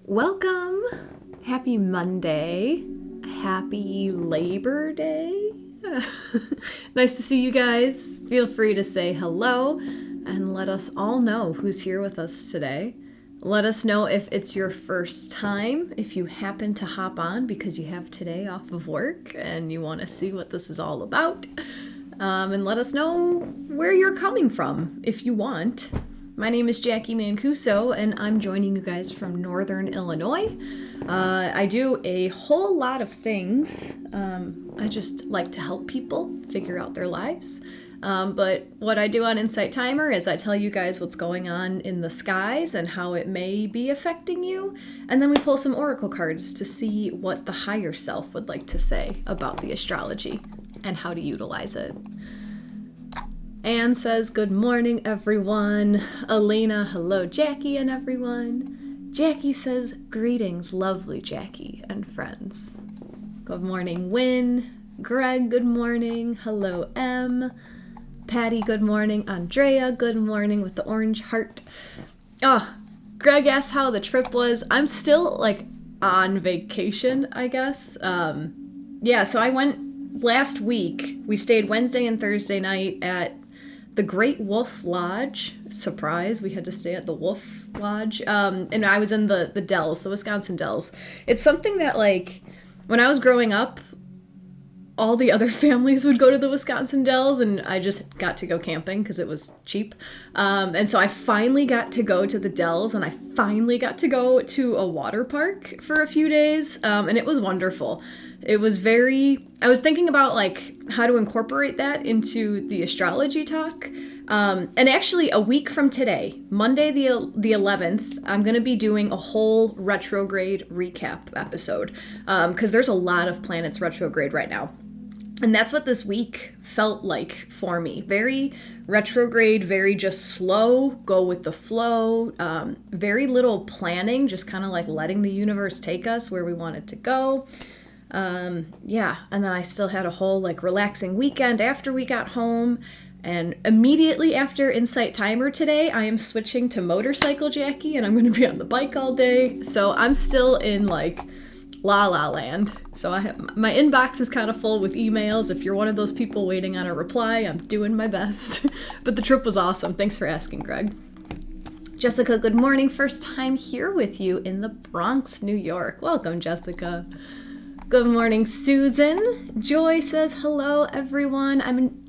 Welcome. Happy Monday. Happy Labor Day. Nice to see you guys. Feel free to say hello and let us all know who's here with us today. Let us know if it's your first time, if you happen to hop on because you have today off of work and you want to see what this is all about. And let us know where you're coming from if you want. My name is Jacqui Mancuso, and I'm joining you guys from Northern Illinois. I do a whole lot of things. I just like to help people figure out their lives. But what I do on Insight Timer is I tell you guys what's going on in the skies and how it may be affecting you. And then we pull some oracle cards to see what the higher self would like to say about the astrology and how to utilize it. Anne says, good morning, everyone. Elena, hello, Jackie and everyone. Jackie says, greetings, lovely Jackie and friends. Good morning, Wynn. Greg, good morning. Hello, M. Patty, good morning. Andrea, good morning with the orange heart. Greg asked how the trip was. I'm still, on vacation, I guess. So I went last week. We stayed Wednesday and Thursday night at the Great Wolf Lodge. Surprise, we had to stay at the Wolf Lodge. And I was in the Dells, the Wisconsin Dells. It's something that, when I was growing up, all the other families would go to the Wisconsin Dells, and I just got to go camping because it was cheap. And so I finally got to go to the Dells, and I finally got to go to a water park for a few days, and it was wonderful. It was I was thinking about how to incorporate that into the astrology talk. And actually a week from today, Monday the 11th, I'm going to be doing a whole retrograde recap episode because there's a lot of planets retrograde right now. And that's what this week felt like for me. Very retrograde, very just slow, go with the flow, very little planning, just kind of letting the universe take us where we want it to go. And then I still had a whole relaxing weekend after we got home, and immediately after Insight Timer today, I am switching to motorcycle Jackie, and I'm going to be on the bike all day, so I'm still in la la land. So my inbox is kind of full with emails. If you're one of those people waiting on a reply, I'm doing my best. But the trip was awesome. Thanks for asking, Greg. Jessica, good morning. First time here with you in the Bronx, New York. Welcome, Jessica. Good morning, Susan. Joy says, hello, everyone.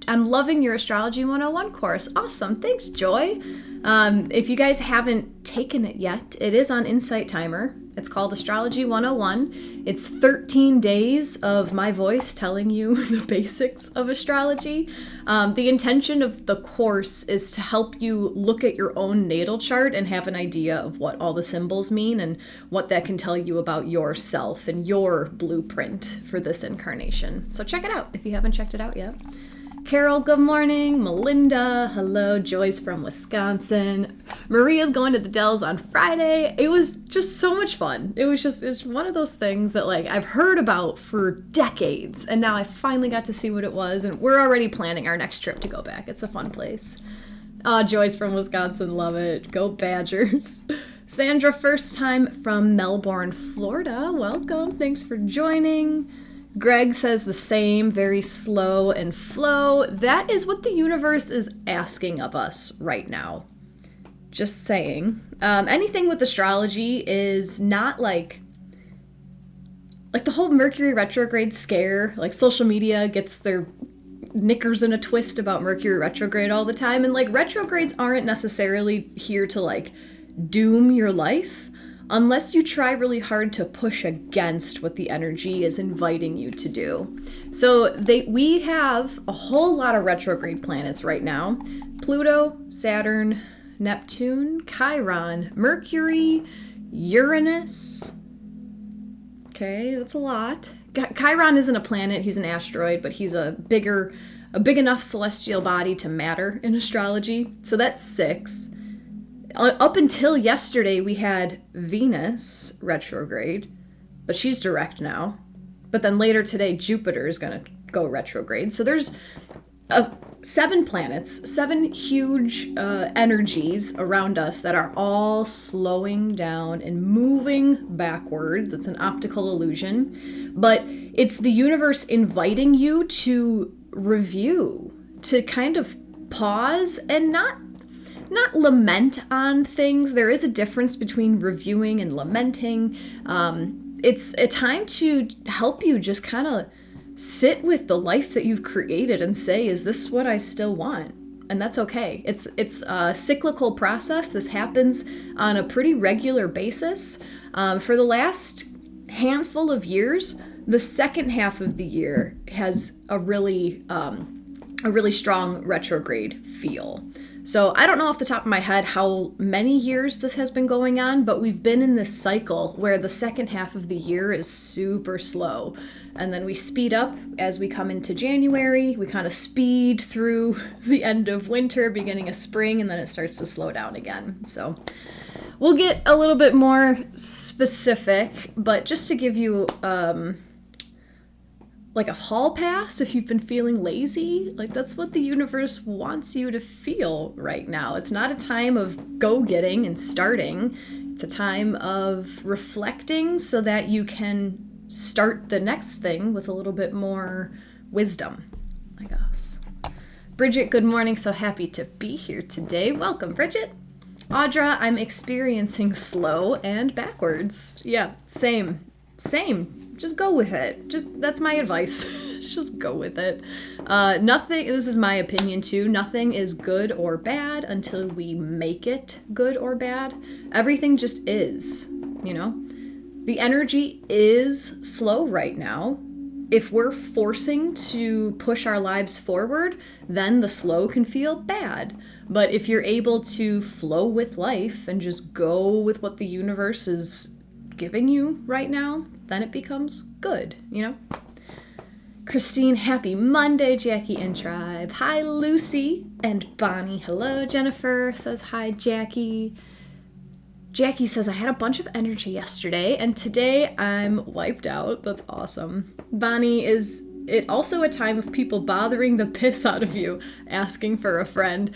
I'm loving your Astrology 101 course. Awesome. Thanks, Joy. If you guys haven't taken it yet, it is on Insight Timer. It's called Astrology 101. It's 13 days of my voice telling you the basics of astrology. The intention of the course is to help you look at your own natal chart and have an idea of what all the symbols mean and what that can tell you about yourself and your blueprint for this incarnation. So check it out if you haven't checked it out yet. Carol, good morning. Melinda, hello. Joyce from Wisconsin. Maria's going to the Dells on Friday. It was just so much fun. It's one of those things that I've heard about for decades, and now I finally got to see what it was, and we're already planning our next trip to go back. It's a fun place. Joyce from Wisconsin, love it. Go Badgers. Sandra, first time from Melbourne, Florida. Welcome. Thanks for joining. Greg says the same, very slow and flow. That is what the universe is asking of us right now. Just saying. Anything with astrology is not like the whole Mercury retrograde scare. Social media gets their knickers in a twist about Mercury retrograde all the time. And retrogrades aren't necessarily here to doom your life, unless you try really hard to push against what the energy is inviting you to do. So we have a whole lot of retrograde planets right now. Pluto, Saturn, Neptune, Chiron, Mercury, Uranus. Okay, that's a lot. Chiron isn't a planet, he's an asteroid, but he's a big enough celestial body to matter in astrology. So that's 6. Up until yesterday, we had Venus retrograde, but she's direct now. But then later today, Jupiter is going to go retrograde. So there's 7 planets, 7 huge energies around us that are all slowing down and moving backwards. It's an optical illusion, but it's the universe inviting you to review, to kind of pause and not lament on things. There is a difference between reviewing and lamenting. It's a time to help you just kind of sit with the life that you've created and say, is this what I still want? And that's okay. It's a cyclical process. This happens on a pretty regular basis. For the last handful of years, the second half of the year has a really strong retrograde feel. So I don't know off the top of my head how many years this has been going on, but we've been in this cycle where the second half of the year is super slow. And then we speed up as we come into January. We kind of speed through the end of winter, beginning of spring, and then it starts to slow down again. So we'll get a little bit more specific, but just to give you like a hall pass if you've been feeling lazy, like that's what the universe wants you to feel right now. It's not a time of go-getting and starting. It's a time of reflecting so that you can start the next thing with a little bit more wisdom, I guess. Bridget, good morning. So happy to be here today. Welcome, Bridget. Audra, I'm experiencing slow and backwards. Yeah, same. Just go with it. That's my advice. Just go with it. Nothing, this is my opinion too, nothing is good or bad until we make it good or bad. Everything just is, you know? The energy is slow right now. If we're forcing to push our lives forward, then the slow can feel bad. But if you're able to flow with life and just go with what the universe is giving you right now, then it becomes good, you know? Christine, happy Monday, Jacqui and Tribe. Hi, Lucy and Bonnie. Hello, Jennifer says hi, Jacqui. Jacqui says, I had a bunch of energy yesterday, and today I'm wiped out. That's awesome. Bonnie, is it also a time of people bothering the piss out of you, asking for a friend?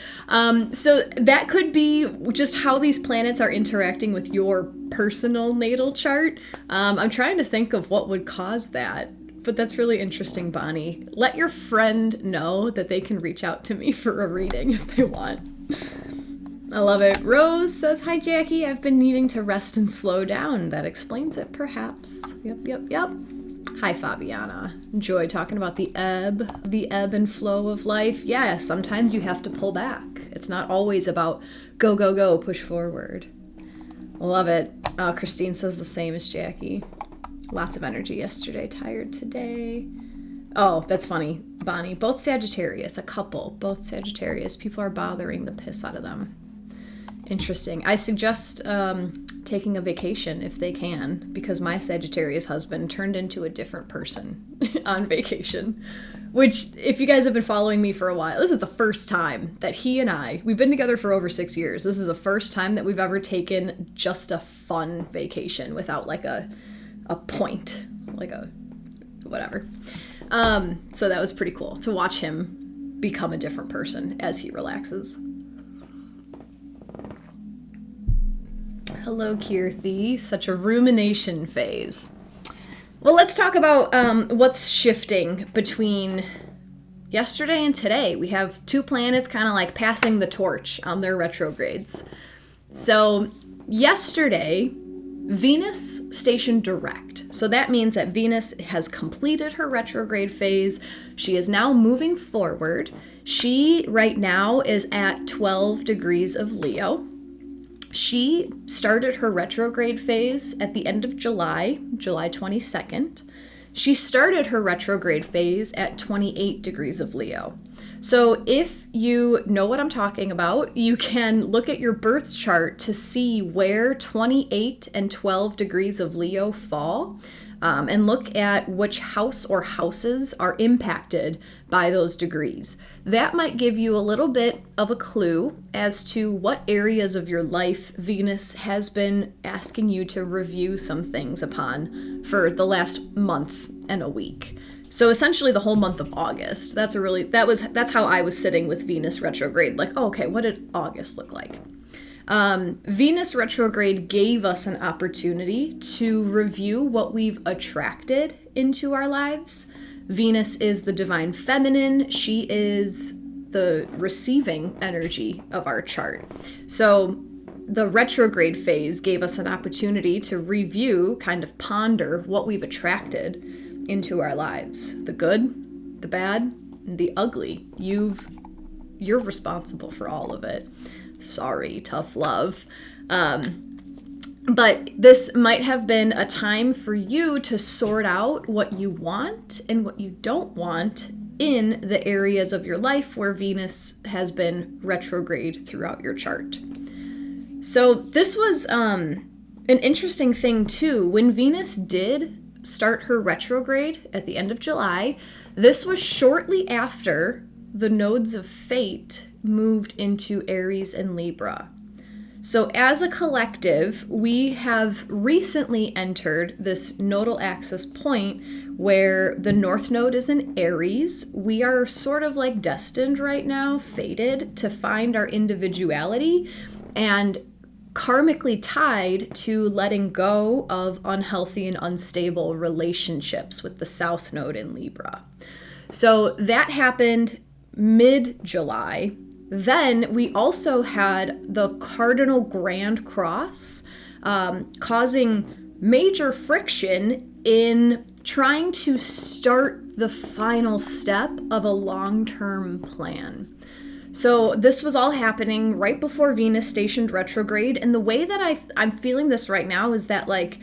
So that could be just how these planets are interacting with your personal natal chart. I'm trying to think of what would cause that, but that's really interesting, Bonnie. Let your friend know that they can reach out to me for a reading if they want. I love it. Rose says, hi, Jacqui. I've been needing to rest and slow down. That explains it, perhaps. Yep. Hi, Fabiana. Enjoy talking about the ebb and flow of life. Yeah, sometimes you have to pull back. It's not always about go, push forward. Love it. Christine says the same as Jacqui. Lots of energy yesterday, tired today. Oh, that's funny, Bonnie. Both Sagittarius, a couple, both Sagittarius. People are bothering the piss out of them. Interesting. I suggest taking a vacation if they can, because my Sagittarius husband turned into a different person on vacation, which, if you guys have been following me for a while, this is the first time that he and we've been together for over 6 years. This is the first time that we've ever taken just a fun vacation without like a point, like a whatever. So that was pretty cool to watch him become a different person as he relaxes. Hello, Kirthi. Such a rumination phase. Well, let's talk about what's shifting between yesterday and today. We have 2 planets kind of like passing the torch on their retrogrades. So yesterday, Venus stationed direct. So that means that Venus has completed her retrograde phase. She is now moving forward. She right now is at 12 degrees of Leo. She started her retrograde phase at the end of July 22nd. She started her retrograde phase at 28 degrees of Leo. So if you know what I'm talking about, you can look at your birth chart to see where 28 and 12 degrees of Leo fall, and look at which house or houses are impacted by those degrees. That might give you a little bit of a clue as to what areas of your life Venus has been asking you to review some things upon for the last month and a week. So essentially the whole month of August. That's how I was sitting with Venus retrograde. Like, oh, okay, what did August look like? Venus retrograde gave us an opportunity to review what we've attracted into our lives. Venus is the divine feminine. She is the receiving energy of our chart. So the retrograde phase gave us an opportunity to review, kind of ponder what we've attracted into our lives. The good, the bad, and the ugly. You're responsible for all of it. Sorry, tough love. But this might have been a time for you to sort out what you want and what you don't want in the areas of your life where Venus has been retrograde throughout your chart. So this was an interesting thing too. When Venus did start her retrograde at the end of July, this was shortly after the nodes of fate moved into Aries and Libra. So as a collective, we have recently entered this nodal axis point where the North Node is in Aries. We are sort of like destined right now, fated, to find our individuality and karmically tied to letting go of unhealthy and unstable relationships with the South Node in Libra. So that happened mid-July. Then we also had the cardinal grand cross causing major friction in trying to start the final step of a long-term plan. So this was all happening right before Venus stationed retrograde. And the way that I'm feeling this right now is that, like,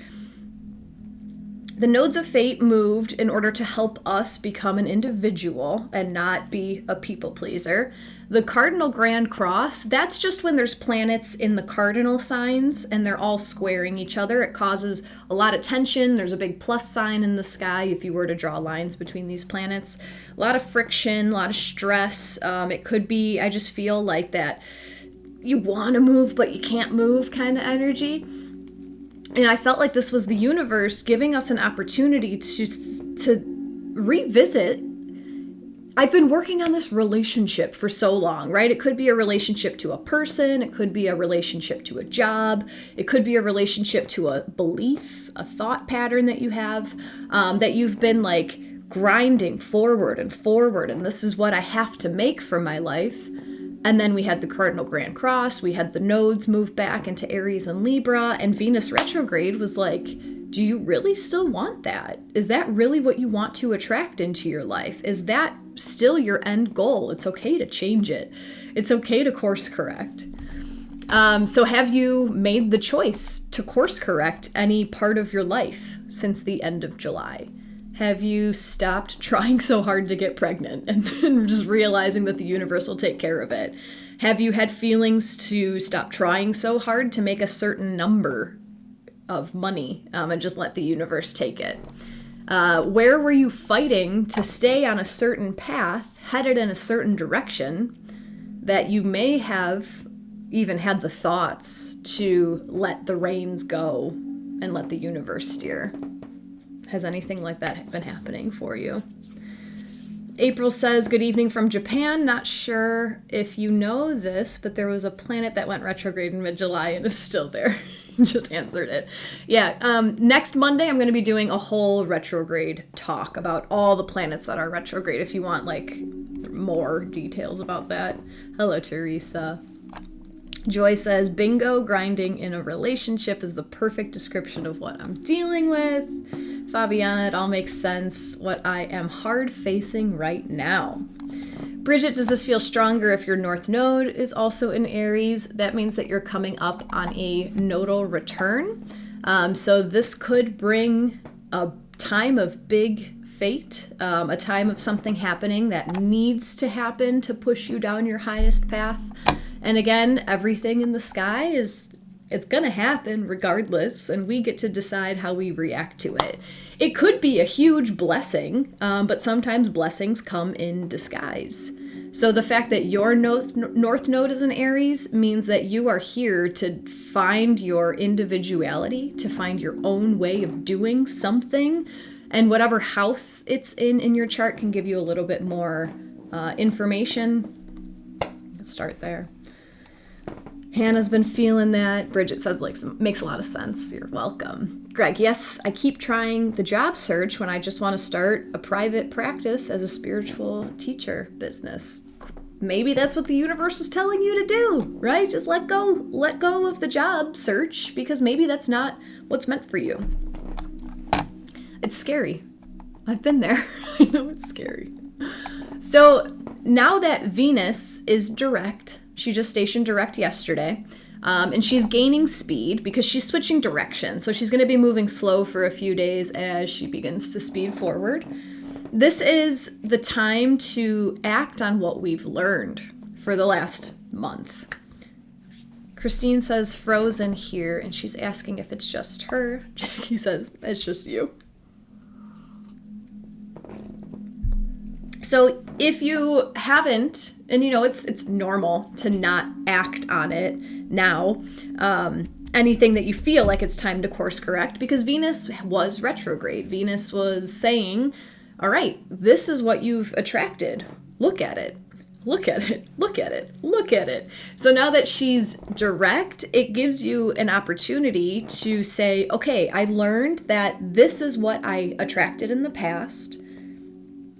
the nodes of fate moved in order to help us become an individual and not be a people pleaser. The cardinal grand cross, that's just when there's planets in the cardinal signs and they're all squaring each other. It causes a lot of tension. There's a big plus sign in the sky if you were to draw lines between these planets. A lot of friction, a lot of stress. It could be, I just feel like that you want to move but you can't move kind of energy. And I felt like this was the universe giving us an opportunity to revisit. I've been working on this relationship for so long, right? It could be a relationship to a person. It could be a relationship to a job. It could be a relationship to a belief, a thought pattern that you have, that you've been like grinding forward and forward. And this is what I have to make for my life. And then we had the cardinal grand cross. We had the nodes move back into Aries and Libra. And Venus retrograde was like, do you really still want that? Is that really what you want to attract into your life? Is that still your end goal? It's okay to change it. It's okay to course correct. So have you made the choice to course correct any part of your life since the end of July? Have you stopped trying so hard to get pregnant and just realizing that the universe will take care of it? Have you had feelings to stop trying so hard to make a certain number of money and just let the universe take it? Where were you fighting to stay on a certain path, headed in a certain direction, that you may have even had the thoughts to let the reins go and let the universe steer? Has anything like that been happening for you? April says, good evening from Japan. Not sure if you know this, but there was a planet that went retrograde in mid-July and is still there. Just answered it. Yeah, next Monday I'm going to be doing a whole retrograde talk about all the planets that are retrograde if you want like more details about that. Hello, Teresa. Joy says, bingo, grinding in a relationship is the perfect description of what I'm dealing with. Fabiana, it all makes sense. What I am hard facing right now. Bridget, does this feel stronger if your North Node is also in Aries? That means that you're coming up on a nodal return. So this could bring a time of big fate, a time of something happening that needs to happen to push you down your highest path. And again, everything in the sky it's going to happen regardless, and we get to decide how we react to it. It could be a huge blessing, but sometimes blessings come in disguise. So the fact that your North Node is in Aries means that you are here to find your individuality, to find your own way of doing something, And whatever house it's in your chart can give you a little bit more information. Let's start there. Hannah's been feeling that. Bridget says, like, makes a lot of sense. You're welcome. Greg, yes, I keep trying the job search when I just want to start a private practice as a spiritual teacher business. Maybe that's what the universe is telling you to do, right? Just let go of the job search, because maybe that's not what's meant for you. It's scary. I've been there. I know it's scary. So now that Venus is direct, she just stationed direct yesterday, and she's gaining speed because she's switching direction. So she's going to be moving slow for a few days as she begins to speed forward. This is the time to act on what we've learned for the last month. Christine says frozen here, and she's asking if it's just her. Jacqui says it's just you. So if you haven't, and you know, it's normal to not act on it now, anything that you feel like it's time to course correct, because Venus was retrograde. Venus was saying, all right, this is what you've attracted. Look at it. Look at it. Look at it. Look at it. So now that she's direct, it gives you an opportunity to say, okay, I learned that this is what I attracted in the past.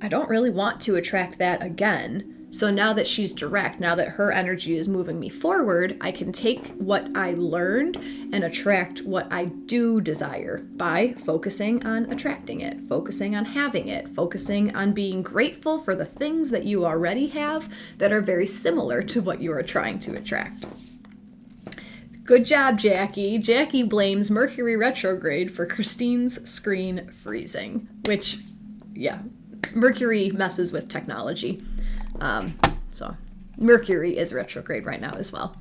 I don't really want to attract that again. So now that she's direct, now that her energy is moving me forward, I can take what I learned and attract what I do desire by focusing on attracting it, focusing on having it, focusing on being grateful for the things that you already have that are very similar to what you are trying to attract. Good job, Jacqui. Jacqui blames Mercury retrograde for Christine's screen freezing, which, yeah, Mercury messes with technology. So Mercury is retrograde right now as well.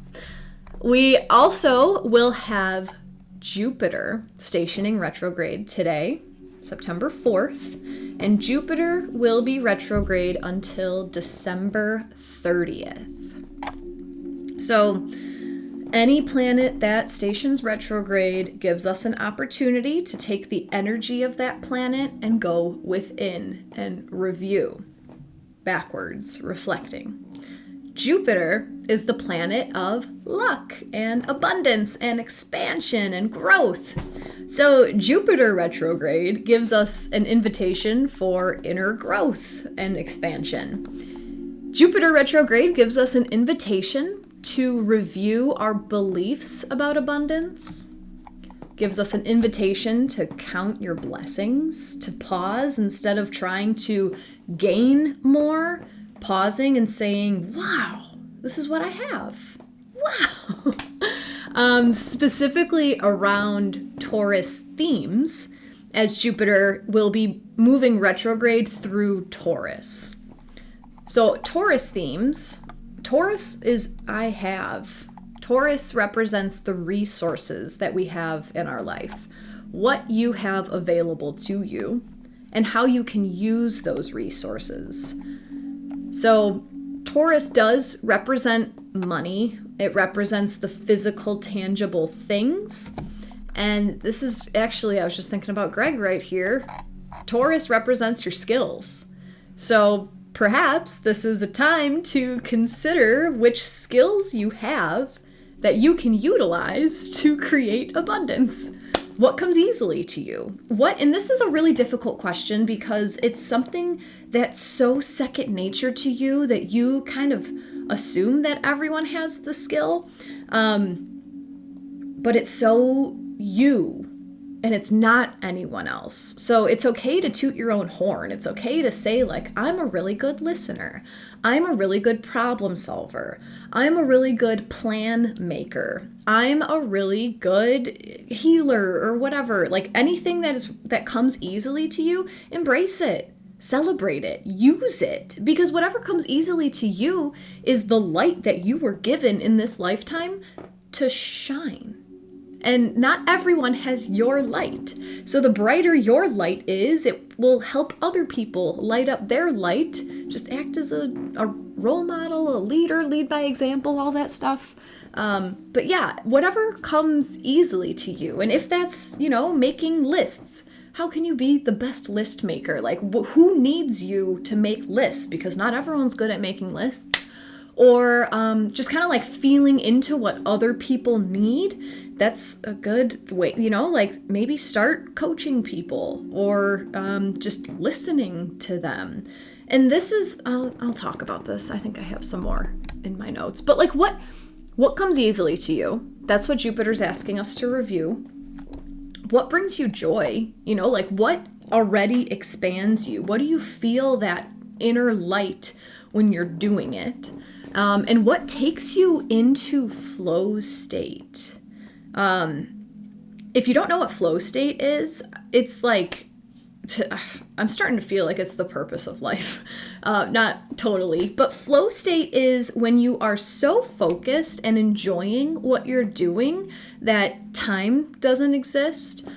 We also will have Jupiter stationing retrograde today, September 4th, and Jupiter will be retrograde until December 30th. So any planet that stations retrograde gives us an opportunity to take the energy of that planet and go within and review, backwards, reflecting. Jupiter is the planet of luck and abundance and expansion and growth. So Jupiter retrograde gives us an invitation for inner growth and expansion. Jupiter retrograde gives us an invitation to review our beliefs about abundance, gives us an invitation to count your blessings, to pause instead of trying to gain more, pausing and saying, wow, this is what I have. Wow. Specifically around Taurus themes, as Jupiter will be moving retrograde through Taurus. So Taurus themes, Taurus is I have. Taurus represents the resources that we have in our life, what you have available to you, and how you can use those resources. So Taurus does represent money. It represents the physical, tangible things. And this is actually, I was just thinking about Greg right here. Taurus represents your skills. So perhaps this is a time to consider which skills you have that you can utilize to create abundance. What comes easily to you? And this is a really difficult question because it's something that's so second nature to you that you kind of assume that everyone has the skill. But it's so you, and it's not anyone else. So it's okay to toot your own horn. It's okay to say, like, I'm a really good listener. I'm a really good problem solver. I'm a really good plan maker. I'm a really good healer or whatever. Like anything that comes easily to you, embrace it. Celebrate it. Use it. Because whatever comes easily to you is the light that you were given in this lifetime to shine. And not everyone has your light. So the brighter your light is, it will help other people light up their light. Just act as a role model, a leader, lead by example, all that stuff. But yeah, whatever comes easily to you. And if that's, making lists, how can you be the best list maker? Like, who needs you to make lists? Because not everyone's good at making lists. Or just kind of like feeling into what other people need. That's a good way, like maybe start coaching people or just listening to them. And this is, I'll talk about this. I think I have some more in my notes. But like what comes easily to you? That's what Jupiter's asking us to review. What brings you joy? Like what already expands you? What do you feel that inner light when you're doing it? And what takes you into flow state? If you don't know what flow state is, it's like, I'm starting to feel like it's the purpose of life. Not totally, but flow state is when you are so focused and enjoying what you're doing that time doesn't exist,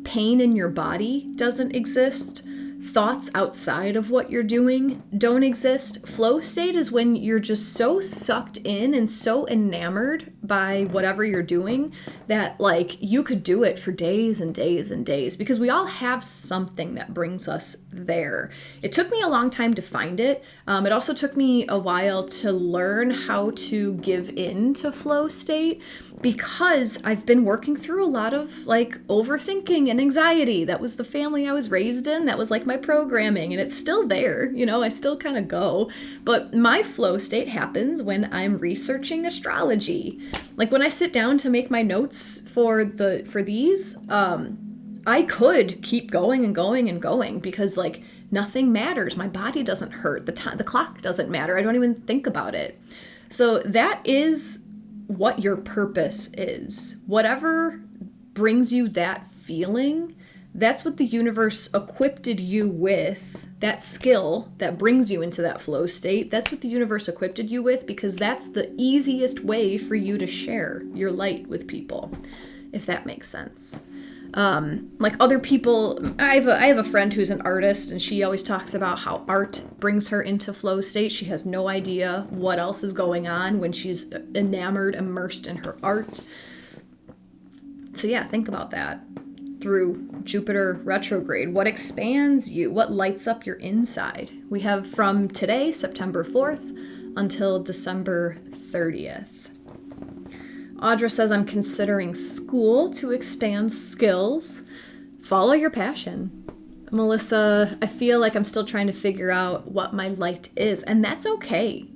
pain in your body doesn't exist, thoughts outside of what you're doing don't exist. Flow state is when you're just so sucked in and so enamored by whatever you're doing that like you could do it for days and days and days, because we all have something that brings us there. It took me a long time to find it. It also took me a while to learn how to give in to flow state, because I've been working through a lot of like overthinking and anxiety. That was the family I was raised in. That was like my programming, and it's still there. I still kind of go. But my flow state happens when I'm researching astrology. Like when I sit down to make my notes for these, I could keep going and going and going because like nothing matters. My body doesn't hurt. The clock doesn't matter. I don't even think about it. So that is what your purpose is. Whatever brings you that feeling, that's what the universe equipped you with. That skill that brings you into that flow state, that's what the universe equipped you with, because that's the easiest way for you to share your light with people, if that makes sense. Like other people, I have a friend who's an artist, and she always talks about how art brings her into flow state. She has no idea what else is going on when she's enamored, immersed in her art. So yeah, think about that through Jupiter retrograde. What expands you? What lights up your inside? We have from today, September 4th, until December 30th. Audra says, I'm considering school to expand skills. Follow your passion. Melissa, I feel like I'm still trying to figure out what my light is, and that's okay.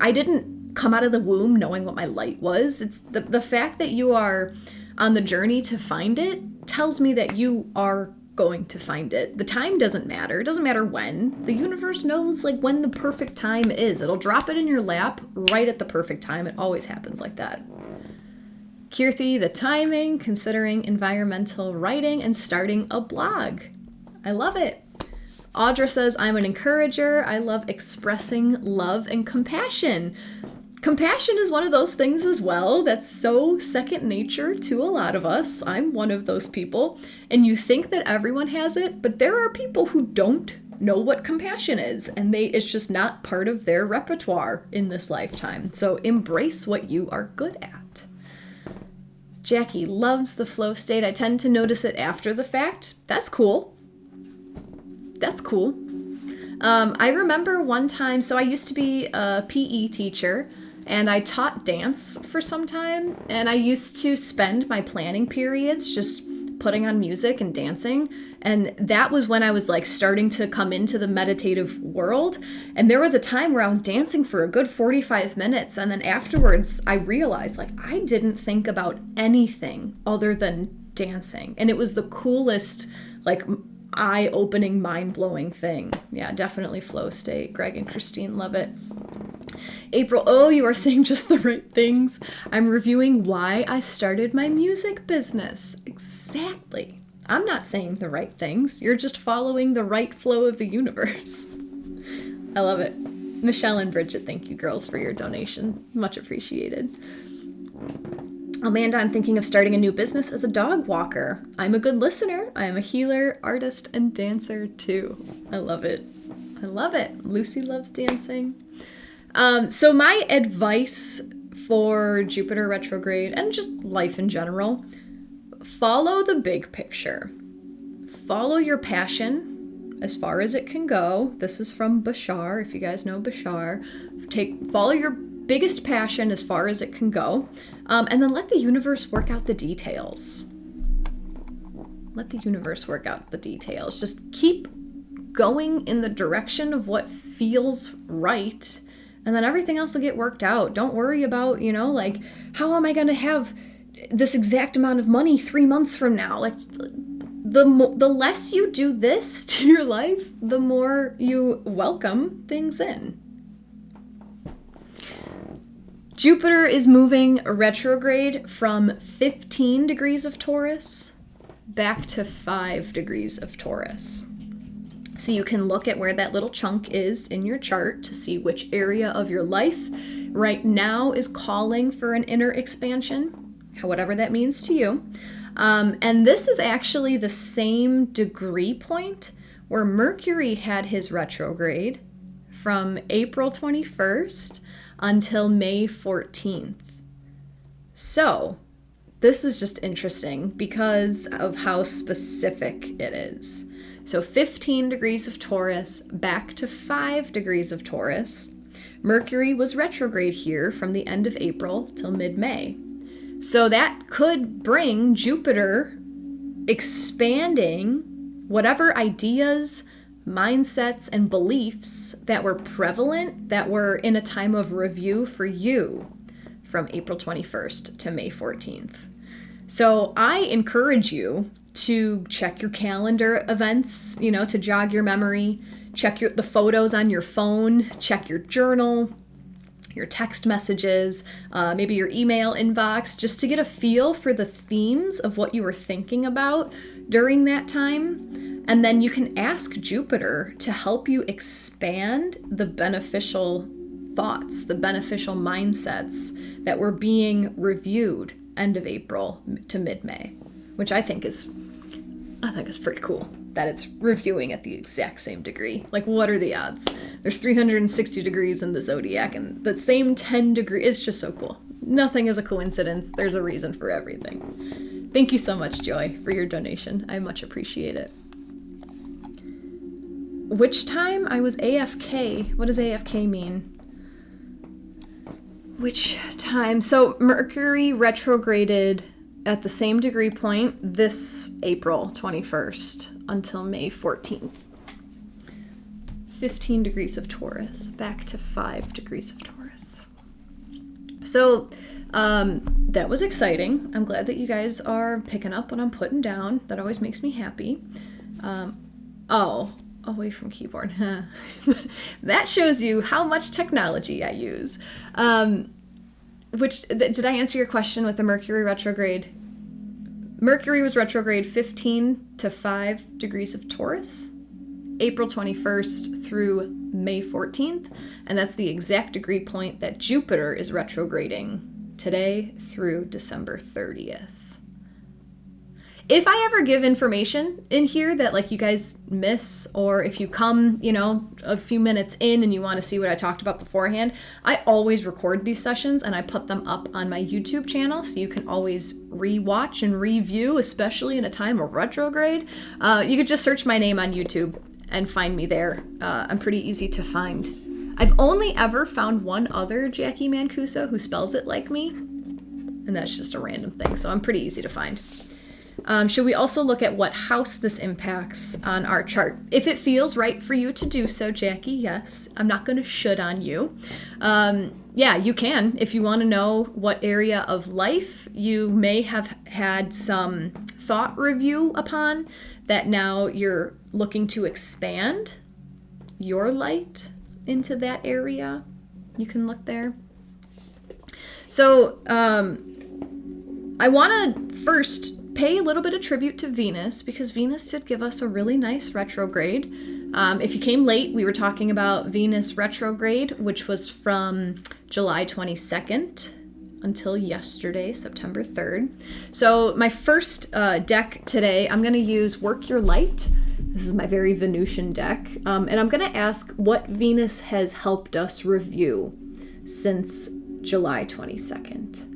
I didn't come out of the womb knowing what my light was. It's the fact that you are on the journey to find it tells me that you are going to find it. The time doesn't matter. It doesn't matter when. The universe knows like when the perfect time is. It'll drop it in your lap right at the perfect time. It always happens like that. Kirthi, the timing, considering environmental writing and starting a blog. I love it. Audra says, I'm an encourager. I love expressing love and compassion. Compassion is one of those things as well that's so second nature to a lot of us. I'm one of those people. And you think that everyone has it, but there are people who don't know what compassion is, and it's just not part of their repertoire in this lifetime. So embrace what you are good at. Jacqui loves the flow state. I tend to notice it after the fact. That's cool. That's cool. I remember one time, so I used to be a PE teacher, and I taught dance for some time, and I used to spend my planning periods just putting on music and dancing, and that was when I was like starting to come into the meditative world. And there was a time where I was dancing for a good 45 minutes, and then afterwards I realized like I didn't think about anything other than dancing, and it was the coolest, like eye-opening, mind-blowing thing. Yeah, definitely flow state. Greg and Christine love it. April, oh, you are saying just the right things. I'm reviewing why I started my music business. Exactly. I'm not saying the right things. You're just following the right flow of the universe. I love it. Michelle and Bridget, thank you girls for your donation. Much appreciated. Amanda, I'm thinking of starting a new business as a dog walker. I'm a good listener. I am a healer, artist, and dancer too. I love it. I love it. Lucy loves dancing. So my advice for Jupiter retrograde and just life in general, follow the big picture. follow your passion as far as it can go. This is from Bashar, if you guys know Bashar. Follow your biggest passion as far as it can go, and then let the universe work out the details. Let the universe work out the details. Just keep going in the direction of what feels right, and then everything else will get worked out. Don't worry about, like, how am I going to have this exact amount of money 3 months from now? Like, the less you do this to your life, the more you welcome things in. Jupiter is moving retrograde from 15 degrees of Taurus back to 5 degrees of Taurus. So you can look at where that little chunk is in your chart to see which area of your life right now is calling for an inner expansion, whatever that means to you. And this is actually the same degree point where Mercury had his retrograde from April 21st until May 14th. So this is just interesting because of how specific it is. So 15 degrees of Taurus back to 5 degrees of Taurus. Mercury was retrograde here from the end of April till mid-May. So that could bring Jupiter expanding whatever ideas, mindsets, and beliefs that were prevalent, that were in a time of review for you from April 21st to May 14th. So I encourage you to check your calendar events, to jog your memory, check the photos on your phone, check your journal, your text messages, maybe your email inbox, just to get a feel for the themes of what you were thinking about during that time. And then you can ask Jupiter to help you expand the beneficial thoughts, the beneficial mindsets that were being reviewed end of April to mid-May, which I think is pretty cool that it's reviewing at the exact same degree. Like, what are the odds? There's 360 degrees in the zodiac, and the same 10 degrees. It's just so cool. Nothing is a coincidence. There's a reason for everything. Thank you so much, Joy, for your donation. I much appreciate it. Which time? I was AFK. What does AFK mean? Which time? So Mercury retrograded at the same degree point this April 21st until May 14th. 15 degrees of Taurus back to 5 degrees of Taurus. So that was exciting. I'm glad that you guys are picking up what I'm putting down. That always makes me happy. Away from keyboard. That shows you how much technology I use. Did I answer your question with the Mercury retrograde? Mercury was retrograde 15 to 5 degrees of Taurus, April 21st through May 14th, and that's the exact degree point that Jupiter is retrograding today through December 30th. If I ever give information in here that like you guys miss, or if you come, a few minutes in and you want to see what I talked about beforehand, I always record these sessions and I put them up on my YouTube channel, so you can always re-watch and review, especially in a time of retrograde. You could just search my name on YouTube and find me there. I'm pretty easy to find. I've only ever found one other Jacqui Mancuso who spells it like me, and that's just a random thing, so I'm pretty easy to find. Should we also look at what house this impacts on our chart? If it feels right for you to do so, Jacqui, yes. I'm not going to should on you. Yeah, you can. If you want to know what area of life you may have had some thought review upon that now you're looking to expand your light into that area, you can look there. So I want to first pay a little bit of tribute to Venus, because Venus did give us a really nice retrograde. If you came late, we were talking about Venus retrograde, which was from July 22nd until yesterday, September 3rd. So my first deck today, I'm going to use Work Your Light. This is my very Venusian deck. And I'm going to ask what Venus has helped us review since July 22nd.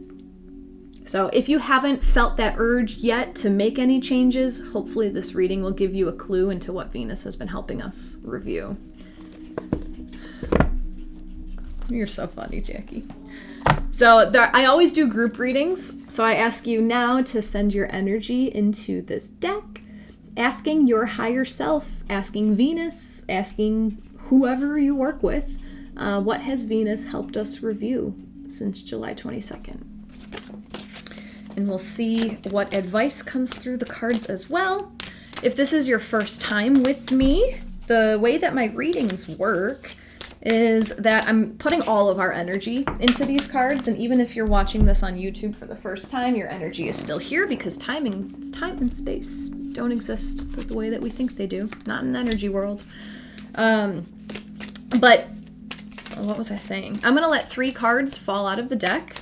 So if you haven't felt that urge yet to make any changes, hopefully this reading will give you a clue into what Venus has been helping us review. You're so funny, Jacqui. So I always do group readings. So I ask you now to send your energy into this deck, asking your higher self, asking Venus, asking whoever you work with, what has Venus helped us review since July 22nd? And we'll see what advice comes through the cards as well. If this is your first time with me, the way that my readings work is that I'm putting all of our energy into these cards, and even if you're watching this on YouTube for the first time, your energy is still here because time and space don't exist the way that we think they do. Not in an energy world. But what was I saying? I'm going to let 3 cards fall out of the deck,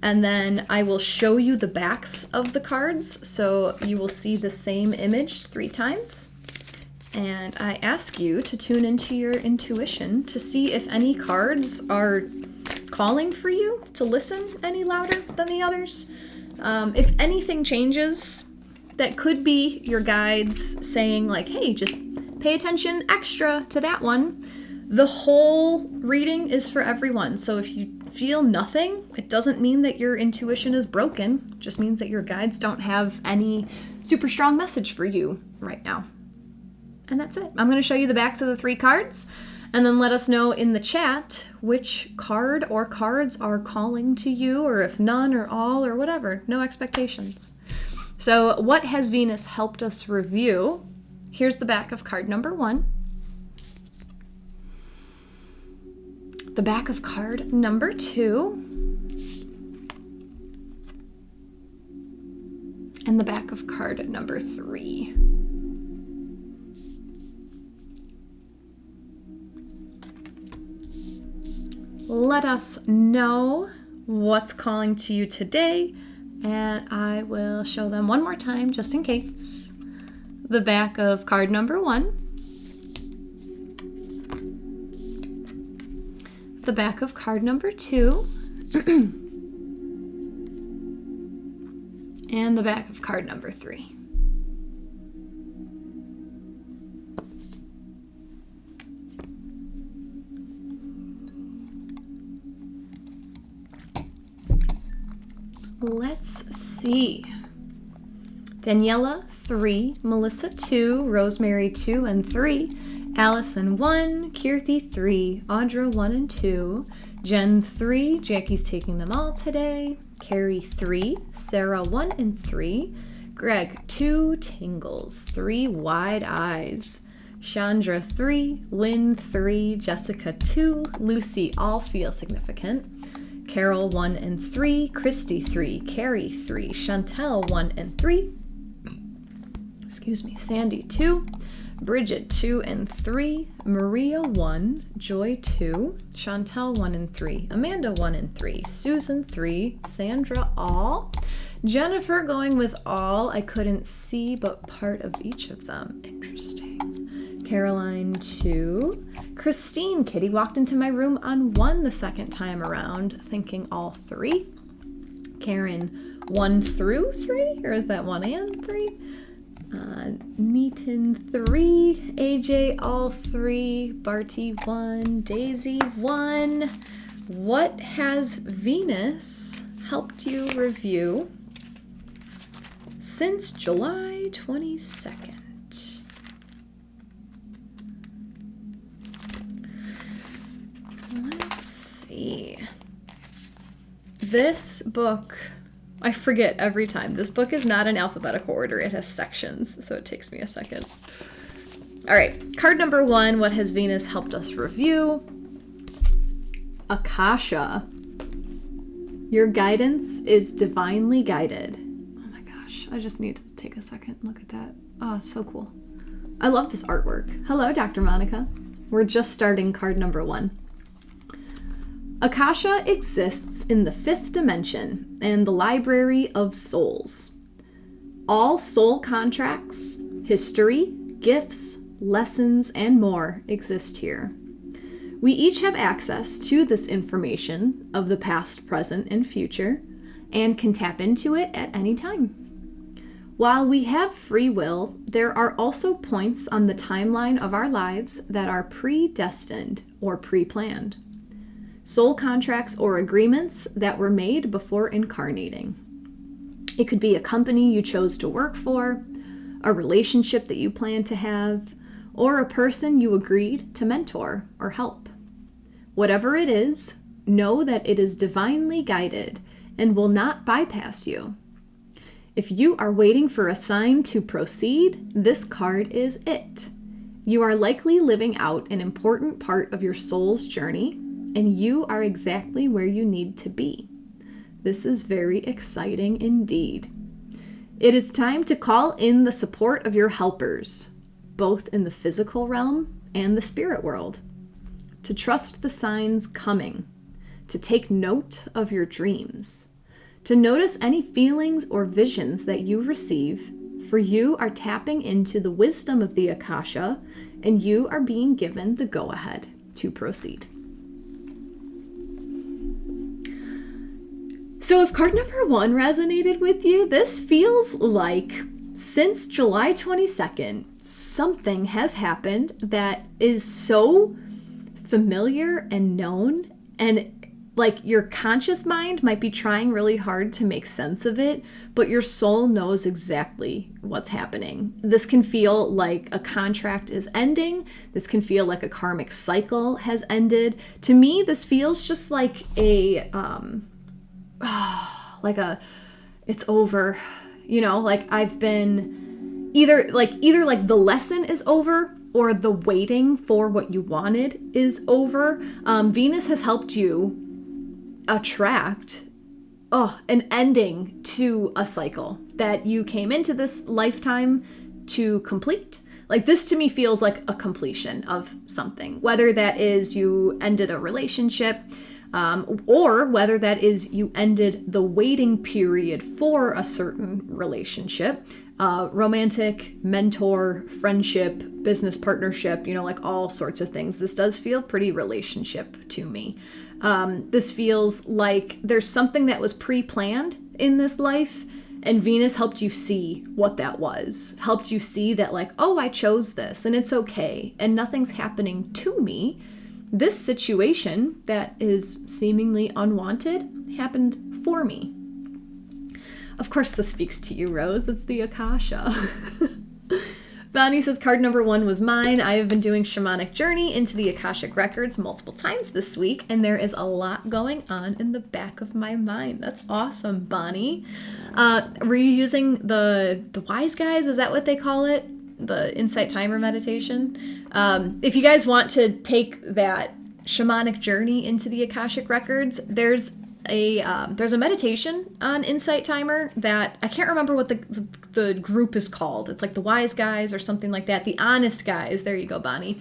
and then I will show you the backs of the cards, so you will see the same image 3 times. And I ask you to tune into your intuition to see if any cards are calling for you to listen any louder than the others. If anything changes, that could be your guides saying like, hey, just pay attention extra to that one. The whole reading is for everyone. So if you feel nothing, it doesn't mean that your intuition is broken. It just means that your guides don't have any super strong message for you right now. And that's it. I'm going to show you the backs of the 3 cards, and then let us know in the chat which card or cards are calling to you, or if none or all or whatever. No expectations. So what has Venus helped us review? Here's the back of card number 1. The back of card number 2. And the back of card number 3. Let us know what's calling to you today, and I will show them one more time just in case. The back of card number 1. The back of card number 2. And the back of card number 3. Let's see. Daniela 3, Melissa 2, Rosemary 2 and 3, Allison 1, Kirthi 3, Audra 1 and 2, Jen 3, Jackie's taking them all today, Carrie 3, Sarah 1 and 3, Greg 2, Tingles 3, Wide Eyes, Chandra 3, Lynn 3, Jessica 2, Lucy all feel significant, Carol 1 and 3, Christy 3, Carrie 3, Chantel 1 and 3, Sandy 2, Bridget 2 and 3, Maria 1, Joy 2, Chantel 1 and 3, Amanda 1 and 3, Susan 3, Sandra all, Jennifer going with all, I couldn't see but part of each of them, interesting, Caroline 2, Christine, Kitty walked into my room on 1 the second time around, thinking all 3, Karen 1 through 3, or is that 1 and 3? Neaton 3, AJ all 3, Barty 1, Daisy 1. What has Venus helped you review since July 22nd? Let's see. This book, I forget every time. This book is not in alphabetical order. It has sections, so it takes me a second. All right, card number 1, what has Venus helped us review? Akasha. Your guidance is divinely guided. Oh my gosh, I just need to take a second and look at that. Oh, it's so cool. I love this artwork. Hello, Dr. Monica. We're just starting card number 1. Akasha exists in the 5th dimension and the Library of Souls. All soul contracts, history, gifts, lessons, and more exist here. We each have access to this information of the past, present, and future, and can tap into it at any time. While we have free will, there are also points on the timeline of our lives that are predestined or pre-planned. Soul contracts or agreements that were made before incarnating. It could be a company you chose to work for, a relationship that you plan to have, or a person you agreed to mentor or help. Whatever it is, know that it is divinely guided and will not bypass you. If you are waiting for a sign to proceed, this card is it. You are likely living out an important part of your soul's journey, and you are exactly where you need to be. This is very exciting indeed. It is time to call in the support of your helpers, both in the physical realm and the spirit world. To trust the signs coming, to take note of your dreams, to notice any feelings or visions that you receive, for you are tapping into the wisdom of the Akasha, and you are being given the go-ahead to proceed. So if card number 1 resonated with you, this feels like since July 22nd, something has happened that is so familiar and known, and like your conscious mind might be trying really hard to make sense of it, but your soul knows exactly what's happening. This can feel like a contract is ending. This can feel like a karmic cycle has ended. To me, this feels just like it's over, like I've been either the lesson is over or the waiting for what you wanted is over. Venus has helped you attract an ending to a cycle that you came into this lifetime to complete. Like this to me feels like a completion of something, whether that is you ended a relationship, or whether that is you ended the waiting period for a certain relationship, romantic, mentor, friendship, business partnership, like all sorts of things. This does feel pretty relationship to me. This feels like there's something that was pre-planned in this life, and Venus helped you see what that was, helped you see that like, oh, I chose this and it's okay and nothing's happening to me. This situation that is seemingly unwanted happened for me. Of course, this speaks to you, Rose. It's the Akasha. Bonnie says card number 1 was mine. I have been doing shamanic journey into the Akashic records multiple times this week, and there is a lot going on in the back of my mind. That's awesome, Bonnie. Were you using the wise guys? Is that what they call it? The insight timer meditation? If you guys want to take that shamanic journey into the Akashic records, there's a meditation on Insight Timer that I can't remember what the group is called. It's like the Wise Guys or something like that. The Honest Guys. There you go, Bonnie.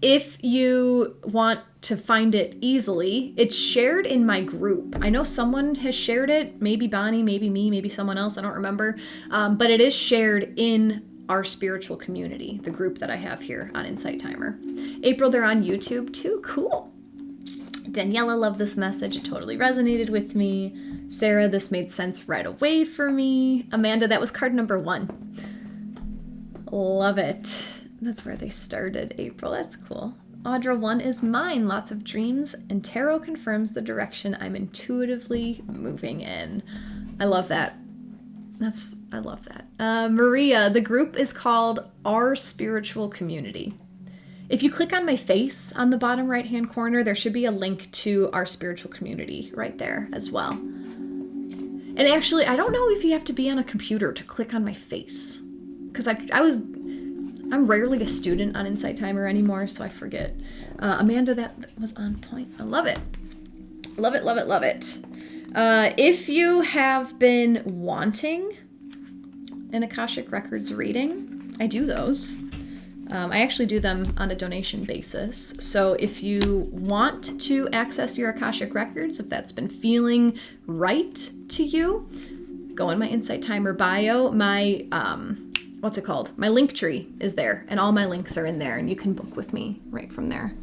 If you want to find it easily, it's shared in my group. I know someone has shared it. Maybe Bonnie, maybe me, maybe someone else. I don't remember. But it is shared in our spiritual community, the group that I have here on Insight Timer. April, they're on YouTube too. Cool. Daniela loved this message. It totally resonated with me. Sarah, this made sense right away for me. Amanda, that was card number 1. Love it. That's where they started, April. That's cool. Audra, 1 is mine. Lots of dreams, and tarot confirms the direction I'm intuitively moving in. I love that. I love that. Maria, the group is called Our Spiritual Community. If you click on my face on the bottom right-hand corner, there should be a link to our spiritual community right there as well. And actually, I don't know if you have to be on a computer to click on my face, because I'm rarely a student on Insight Timer anymore, so I forget. Amanda, that was on point. I love it. Love it, love it, love it. If you have been wanting an Akashic Records reading, I do those. I actually do them on a donation basis. So if you want to access your Akashic Records, if that's been feeling right to you, go in my Insight Timer bio. My, my link tree is there, and all my links are in there, and you can book with me right from there.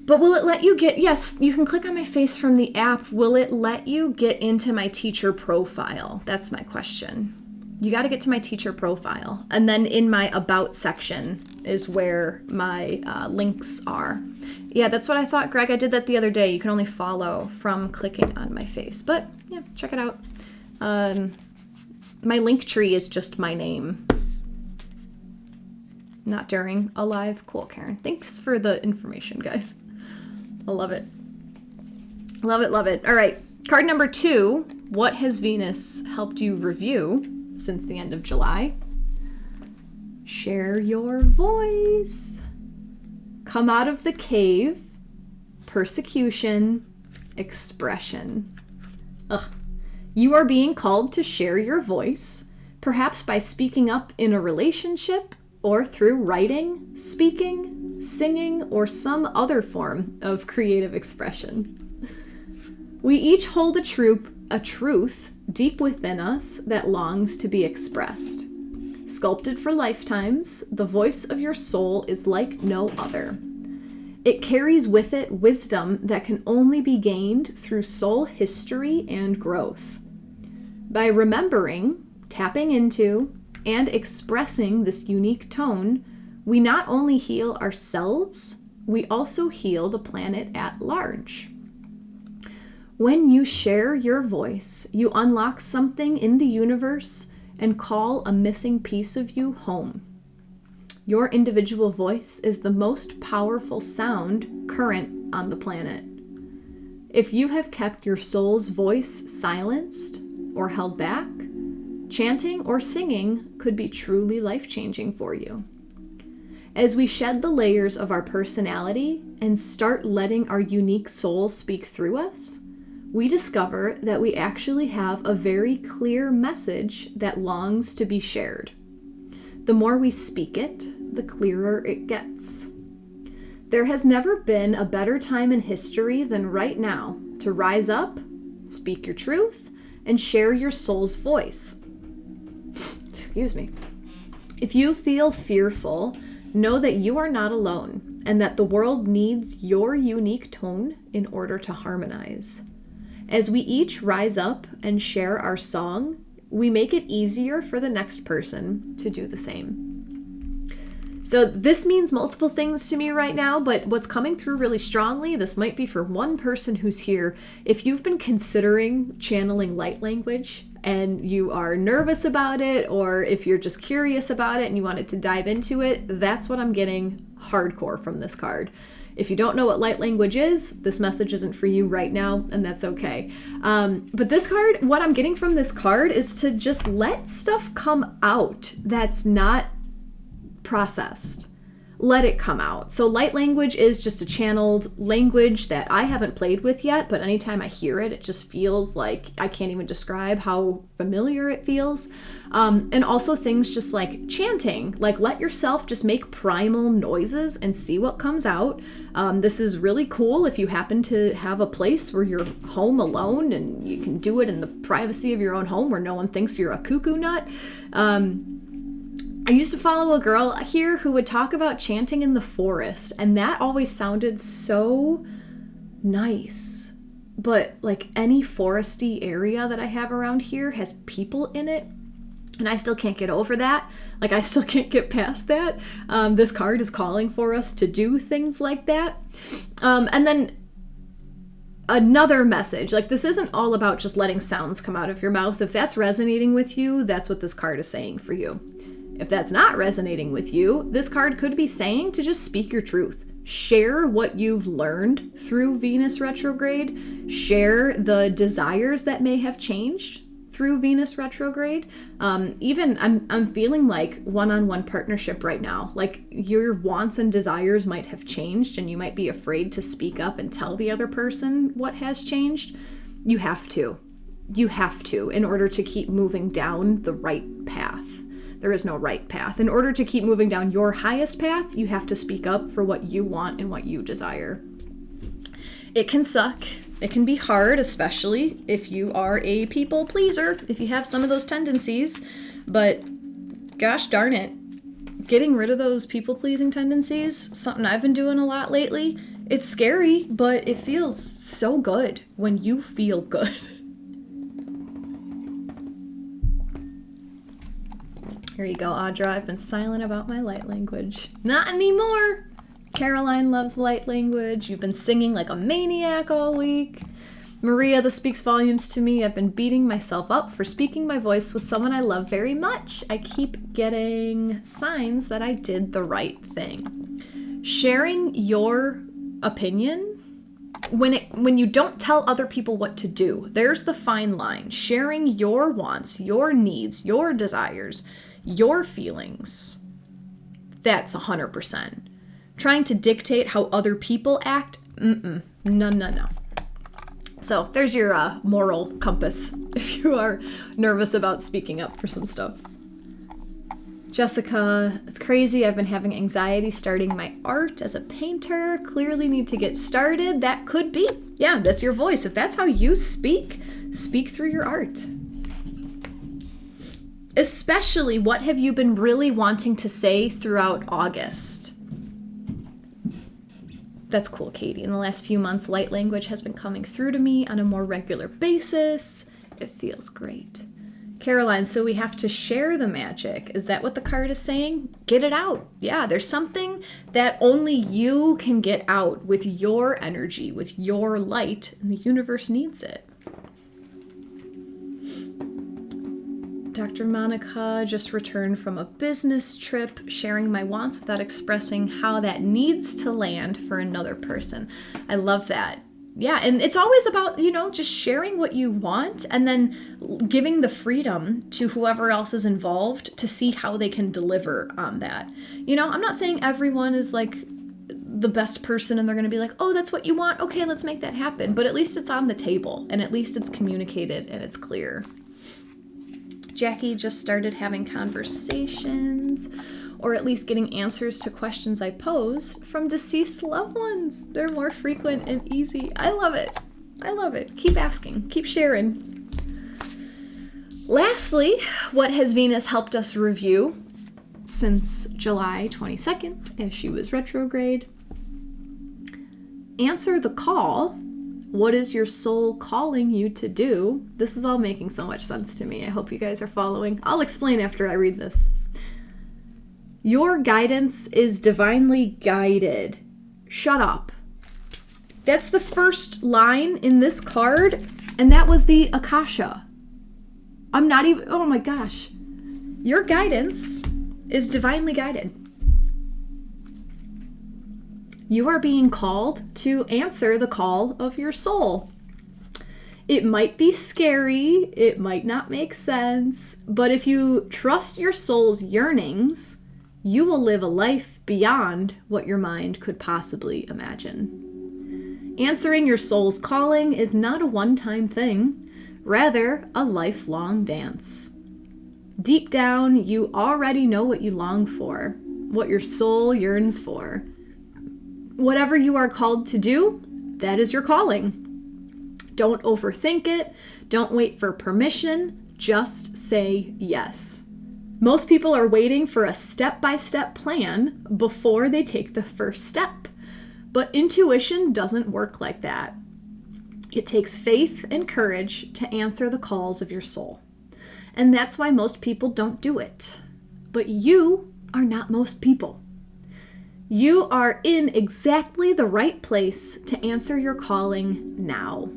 But will it let you get, yes, you can click on my face from the app. Will it let you get into my teacher profile? That's my question. You got to get to my teacher profile. And then in my about section is where my links are. Yeah, that's what I thought, Greg. I did that the other day. You can only follow from clicking on my face. But yeah, check it out. My link tree is just my name. Not during a live. Cool, Karen. Thanks for the information, guys. I love it. Love it, love it. All right. Card number 2. What has Venus helped you review since the end of July? Share your voice. Come out of the cave. Persecution. Expression. Ugh. You are being called to share your voice, perhaps by speaking up in a relationship or through writing, speaking, singing, or some other form of creative expression. We each hold a truth deep within us that longs to be expressed. Sculpted for lifetimes, the voice of your soul is like no other. It carries with it wisdom that can only be gained through soul history and growth. By remembering, tapping into, and expressing this unique tone, we not only heal ourselves, we also heal the planet at large. When you share your voice, you unlock something in the universe and call a missing piece of you home. Your individual voice is the most powerful sound current on the planet. If you have kept your soul's voice silenced or held back, chanting or singing could be truly life-changing for you. As we shed the layers of our personality and start letting our unique soul speak through us, we discover that we actually have a very clear message that longs to be shared. The more we speak it, the clearer it gets. There has never been a better time in history than right now to rise up, speak your truth, and share your soul's voice. Excuse me. If you feel fearful, know that you are not alone and that the world needs your unique tone in order to harmonize. As we each rise up and share our song, we make it easier for the next person to do the same. So this means multiple things to me right now, but what's coming through really strongly, this might be for one person who's here. If you've been considering channeling light language and you are nervous about it, or if you're just curious about it and you wanted to dive into it, that's what I'm getting hardcore from this card. If you don't know what light language is, this message isn't for you right now, and that's okay. But this card, what I'm getting from this card is to just let stuff come out that's not processed. Let it come out. So light language is just a channeled language that I haven't played with yet, but anytime I hear it, it just feels like I can't even describe how familiar it feels. And also things just like chanting, like let yourself just make primal noises and see what comes out. This is really cool if you happen to have a place where you're home alone and you can do it in the privacy of your own home where no one thinks you're a cuckoo nut. I used to follow a girl here who would talk about chanting in the forest, and that always sounded so nice. But like any foresty area that I have around here has people in it, and I still can't get over that. Like I still can't get past that. This card is calling for us to do things like that. And then another message, like this isn't all about just letting sounds come out of your mouth. If that's resonating with you, that's what this card is saying for you. If that's not resonating with you, this card could be saying to just speak your truth. Share what you've learned through Venus retrograde. Share the desires that may have changed through Venus retrograde. Even I'm feeling like one-on-one partnership right now. Like your wants and desires might have changed and you might be afraid to speak up and tell the other person what has changed. You have to. You have to in order to keep moving down the right path. There is no right path. In order to keep moving down your highest path, you have to speak up for what you want and what you desire. It can suck. It can be hard, especially if you are a people pleaser, if you have some of those tendencies. But gosh darn it, getting rid of those people pleasing tendencies, something I've been doing a lot lately, It's scary, but it feels so good when you feel good. Here you go, Audra. I've been silent about my light language. Not anymore. Caroline loves light language. You've been singing like a maniac all week. Maria, this speaks volumes to me. I've been beating myself up for speaking my voice with someone I love very much. I keep getting signs that I did the right thing. Sharing your opinion, when you don't tell other people what to do, there's the fine line. Sharing your wants, your needs, your desires, your feelings, that's 100%. Trying to dictate how other people act, no. So there's your moral compass if you are nervous about speaking up for some stuff. Jessica, it's crazy. I've been having anxiety starting my art as a painter. Clearly need to get started. That could be. Yeah, that's your voice. If that's how you speak, speak through your art. Especially, what have you been really wanting to say throughout August? That's cool, Katie. In the last few months, light language has been coming through to me on a more regular basis. It feels great. Caroline, so we have to share the magic. Is that what the card is saying? Get it out. Yeah, there's something that only you can get out with your energy, with your light, and the universe needs it. Dr. Monica just returned from a business trip, sharing my wants without expressing how that needs to land for another person. I love that. Yeah, and it's always about, just sharing what you want and then giving the freedom to whoever else is involved to see how they can deliver on that. I'm not saying everyone is like the best person and they're going to be like, oh, that's what you want. Okay, let's make that happen. But at least it's on the table and at least it's communicated and it's clear. Jacqui just started having conversations, or at least getting answers to questions I pose from deceased loved ones. They're more frequent and easy. I love it. I love it. Keep asking. Keep sharing. Lastly, what has Venus helped us review since July 22nd, as she was retrograde? Answer the call. What is your soul calling you to do? This is all making so much sense to me. I hope you guys are following. I'll explain after I read this. Your guidance is divinely guided. Shut up. That's the first line in this card, and that was the Akasha. I'm not even, oh my gosh. Your guidance is divinely guided. You are being called to answer the call of your soul. It might be scary, it might not make sense, but if you trust your soul's yearnings, you will live a life beyond what your mind could possibly imagine. Answering your soul's calling is not a one-time thing, rather a lifelong dance. Deep down, you already know what you long for, what your soul yearns for. Whatever you are called to do, that is your calling. Don't overthink it. Don't wait for permission. Just say yes. Most people are waiting for a step-by-step plan before they take the first step. But intuition doesn't work like that. It takes faith and courage to answer the calls of your soul. And that's why most people don't do it. But you are not most people. You are in exactly the right place to answer your calling now.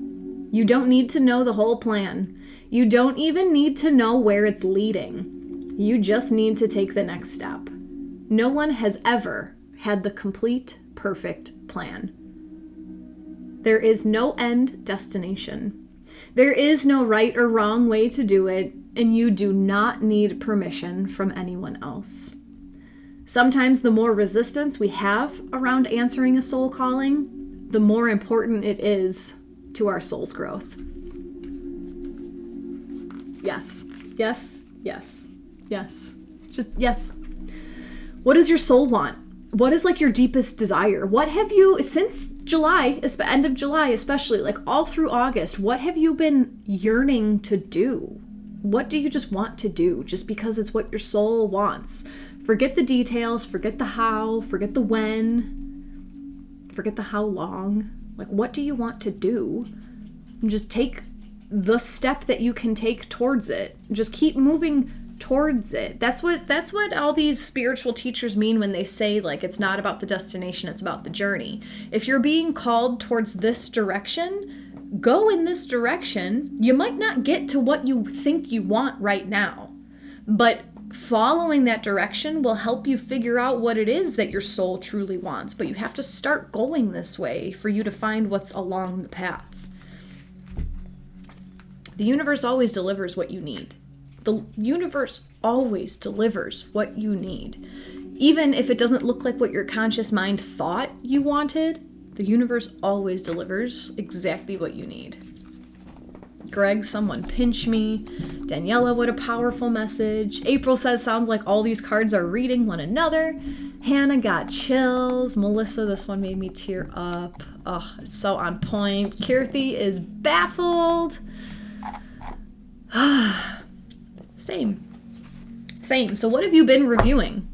You don't need to know the whole plan. You don't even need to know where it's leading. You just need to take the next step. No one has ever had the complete, perfect plan. There is no end destination. There is no right or wrong way to do it, and you do not need permission from anyone else. Sometimes the more resistance we have around answering a soul calling, the more important it is to our soul's growth. Yes, yes, yes, yes. Just yes. What does your soul want? What is like your deepest desire? What have you, since July, end of July especially, like all through August, what have you been yearning to do? What do you just want to do just because it's what your soul wants? Forget the details, forget the how, forget the when. Forget the how long. Like, what do you want to do? And just take the step that you can take towards it. Just keep moving towards it. That's what all these spiritual teachers mean when they say, like, it's not about the destination, it's about the journey. If you're being called towards this direction, go in this direction. You might not get to what you think you want right now, but following that direction will help you figure out what it is that your soul truly wants. But you have to start going this way for you to find what's along the path. The universe always delivers what you need. The universe always delivers what you need. Even if it doesn't look like what your conscious mind thought you wanted, the universe always delivers exactly what you need. Greg, someone pinch me. Daniela, what a powerful message. April says, sounds like all these cards are reading one another. Hannah got chills. Melissa, this one made me tear up. Oh, it's so on point. Kirthi is baffled. Same. So what have you been reviewing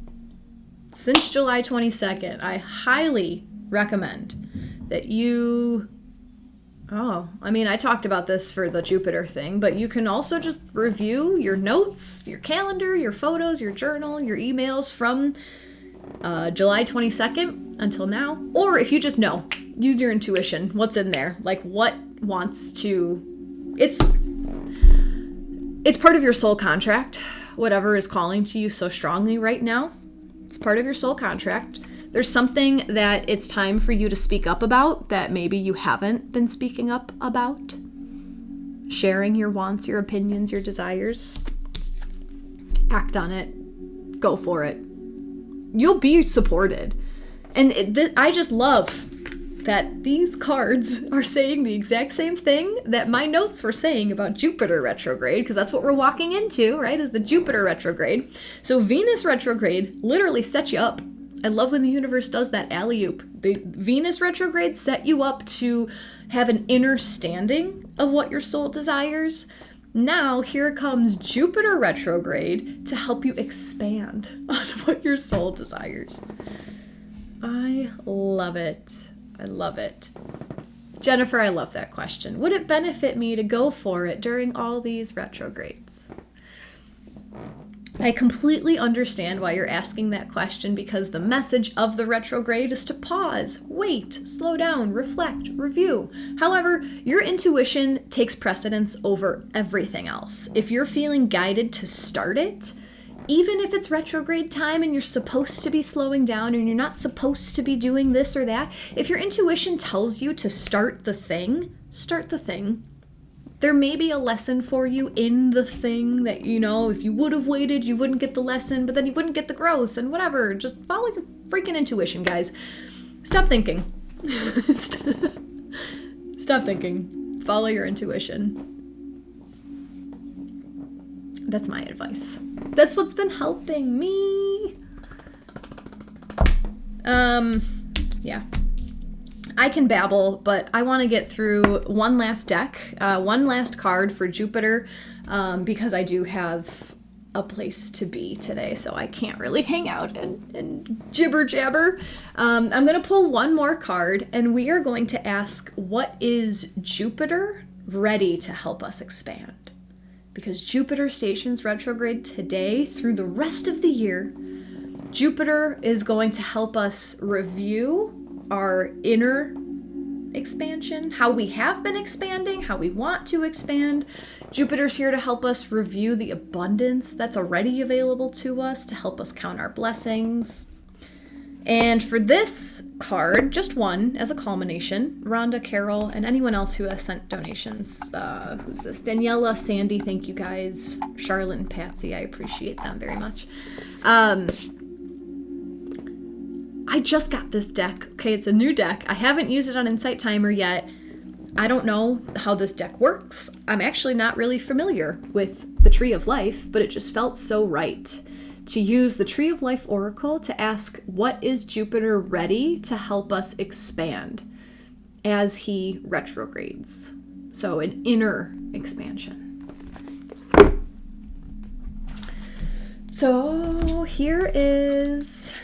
since July 22nd? I highly recommend that you... I talked about this for the Jupiter thing, but you can also just review your notes, your calendar, your photos, your journal, your emails from July 22nd until now. Or if you just know, use your intuition. What's in there? Like, what wants to... It's part of your soul contract. Whatever is calling to you so strongly right now, it's part of your soul contract. There's something that it's time for you to speak up about that maybe you haven't been speaking up about. Sharing your wants, your opinions, your desires. Act on it. Go for it. You'll be supported. And I just love that these cards are saying the exact same thing that my notes were saying about Jupiter retrograde, because that's what we're walking into, right, is the Jupiter retrograde. So Venus retrograde literally sets you up. I love when the universe does that alley-oop. The Venus retrograde set you up to have an inner standing of what your soul desires. Now here comes Jupiter retrograde to help you expand on what your soul desires. I love it. I love it. Jennifer, I love that question. Would it benefit me to go for it during all these retrogrades? I completely understand why you're asking that question, because the message of the retrograde is to pause, wait, slow down, reflect, review. However, your intuition takes precedence over everything else. If you're feeling guided to start it, even if it's retrograde time and you're supposed to be slowing down and you're not supposed to be doing this or that, if your intuition tells you to start the thing, start the thing. There may be a lesson for you in the thing that, if you would have waited, you wouldn't get the lesson, but then you wouldn't get the growth and whatever. Just follow your freaking intuition, guys. Stop thinking. Stop thinking. Follow your intuition. That's my advice. That's what's been helping me. Yeah. I can babble, but I want to get through one last deck, one last card for Jupiter, because I do have a place to be today, so I can't really hang out and jibber jabber. I'm going to pull one more card, and we are going to ask, what is Jupiter ready to help us expand? Because Jupiter stations retrograde today through the rest of the year. Jupiter is going to help us review our inner expansion, how we have been expanding, how we want to expand. Jupiter's here to help us review the abundance that's already available to us, to help us count our blessings. And for this card, just one as a culmination, Rhonda, Carol, and anyone else who has sent donations. Who's this? Daniela, Sandy, thank you guys. Charlotte and Patsy, I appreciate them very much. I just got this deck. Okay, it's a new deck. I haven't used it on Insight Timer yet. I don't know how this deck works. I'm actually not really familiar with the Tree of Life, but it just felt so right to use the Tree of Life Oracle to ask, what is Jupiter ready to help us expand as he retrogrades? So an inner expansion. So here is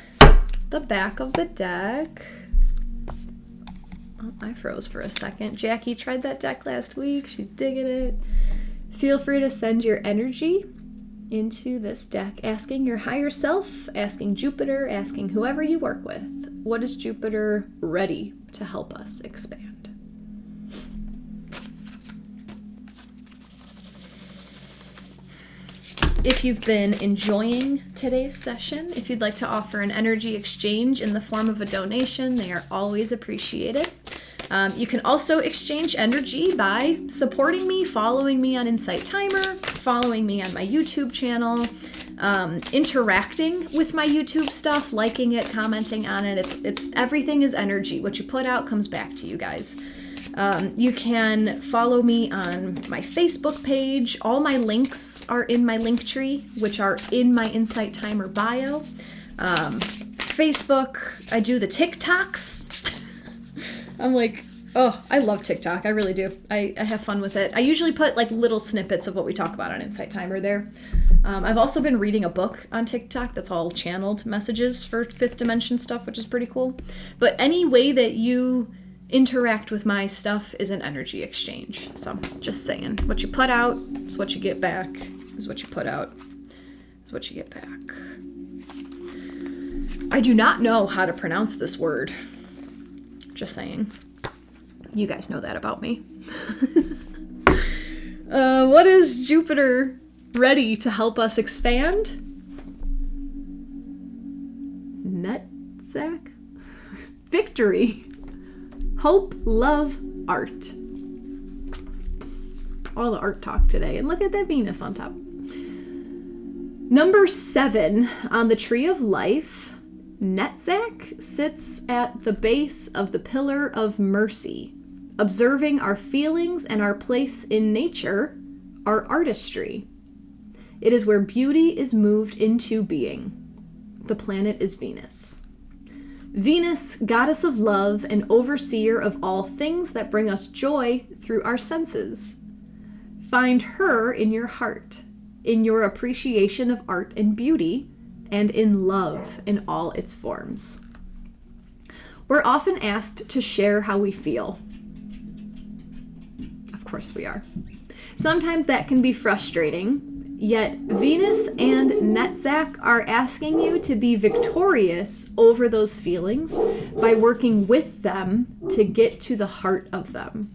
the back of the deck. I froze for a second. Jacqui tried that deck last week. She's digging it. Feel free to send your energy into this deck, asking your higher self, asking Jupiter, asking whoever you work with, what is Jupiter ready to help us expand? If you've been enjoying today's session, if you'd like to offer an energy exchange in the form of a donation, they are always appreciated. You can also exchange energy by supporting me, following me on Insight Timer, following me on my YouTube channel, interacting with my YouTube stuff, liking it, commenting on it. It's everything is energy. What you put out comes back to you guys. You can follow me on my Facebook page. All my links are in my link tree, which are in my Insight Timer bio. Facebook, I do the TikToks. I'm like, oh, I love TikTok. I really do. I have fun with it. I usually put like little snippets of what we talk about on Insight Timer there. I've also been reading a book on TikTok that's all channeled messages for fifth dimension stuff, which is pretty cool. But any way that you interact with my stuff is an energy exchange. So just saying, what you put out is what you get back, is what you put out is what you get back. I do not know how to pronounce this word. Just saying. You guys know that about me. What is Jupiter ready to help us expand? Nutsack? Victory. Hope, love, art. All the art talk today. And look at that Venus on top. Number 7 on the tree of life, Netzach sits at the base of the pillar of mercy, observing our feelings and our place in nature, our artistry. It is where beauty is moved into being. The planet is Venus. Venus, goddess of love and overseer of all things that bring us joy through our senses. Find her in your heart, in your appreciation of art and beauty, and in love in all its forms. We're often asked to share how we feel. Of course we are. Sometimes that can be frustrating, yet Venus and Netzach are asking you to be victorious over those feelings by working with them to get to the heart of them.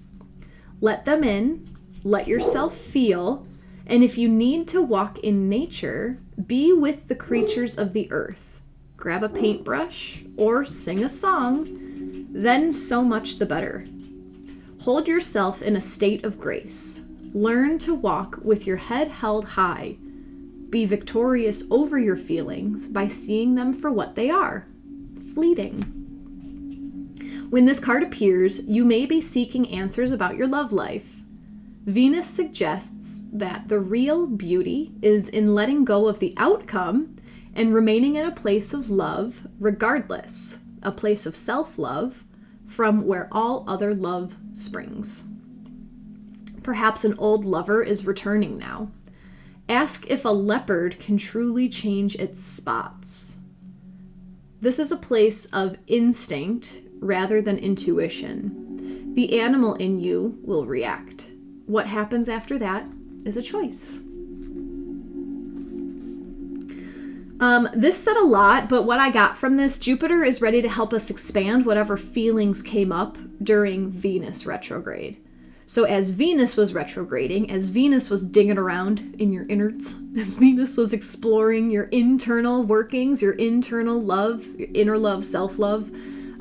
Let them in, let yourself feel, and if you need to walk in nature, be with the creatures of the earth. Grab a paintbrush or sing a song, then so much the better. Hold yourself in a state of grace. Learn to walk with your head held high. Be victorious over your feelings by seeing them for what they are, fleeting. When this card appears, you may be seeking answers about your love life. Venus suggests that the real beauty is in letting go of the outcome and remaining in a place of love regardless, a place of self-love from where all other love springs. Perhaps an old lover is returning now. Ask if a leopard can truly change its spots. This is a place of instinct rather than intuition. The animal in you will react. What happens after that is a choice. This said a lot, but what I got from this, Jupiter is ready to help us expand whatever feelings came up during Venus retrograde. So as Venus was retrograding, as Venus was digging around in your innards, as Venus was exploring your internal workings, your internal love, your inner love, self-love,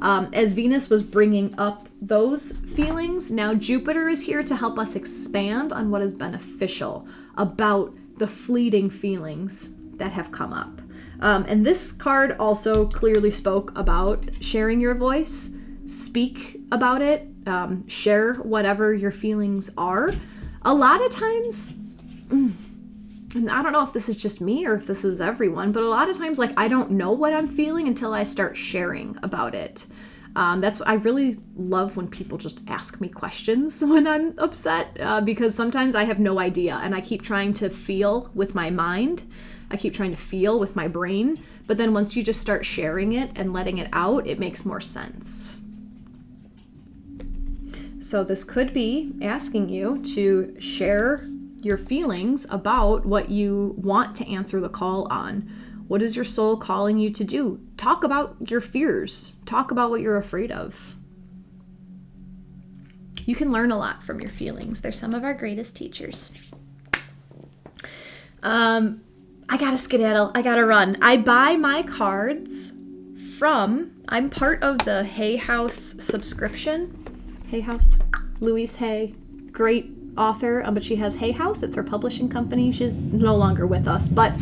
as Venus was bringing up those feelings, now Jupiter is here to help us expand on what is beneficial about the fleeting feelings that have come up. And this card also clearly spoke about sharing your voice, speak about it, share whatever your feelings are. A lot of times, and I don't know if this is just me or if this is everyone, but a lot of times, like, I don't know what I'm feeling until I start sharing about it. That's what I really love, when people just ask me questions when I'm upset, because sometimes I have no idea and I keep trying to feel with my mind. I keep trying to feel with my brain, but then once you just start sharing it and letting it out, it makes more sense. So this could be asking you to share your feelings about what you want to answer the call on. What is your soul calling you to do? Talk about your fears. Talk about what you're afraid of. You can learn a lot from your feelings. They're some of our greatest teachers. I gotta skedaddle. I gotta run. I buy my cards I'm part of the Hay House subscription. Hay House, Louise Hay, great author, but she has Hay House. It's her publishing company. She's no longer with us, but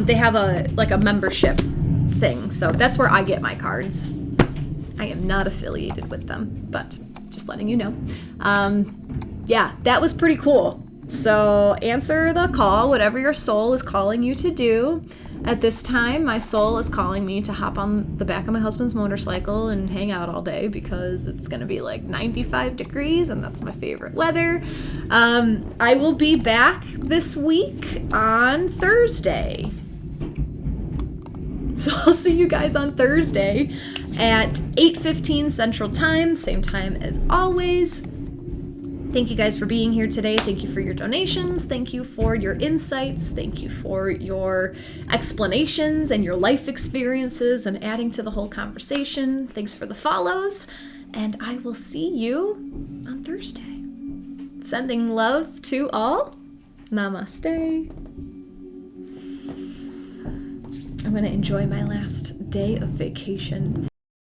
they have a membership thing. So that's where I get my cards. I am not affiliated with them, but just letting you know. Yeah, that was pretty cool. So answer the call, whatever your soul is calling you to do. At this time, my soul is calling me to hop on the back of my husband's motorcycle and hang out all day because it's going to be like 95 degrees and that's my favorite weather. I will be back this week on Thursday. So I'll see you guys on Thursday at 8:15 Central Time, same time as always. Thank you guys for being here today. Thank you for your donations. Thank you for your insights. Thank you for your explanations and your life experiences and adding to the whole conversation. Thanks for the follows. And I will see you on Thursday. Sending love to all. Namaste. I'm going to enjoy my last day of vacation.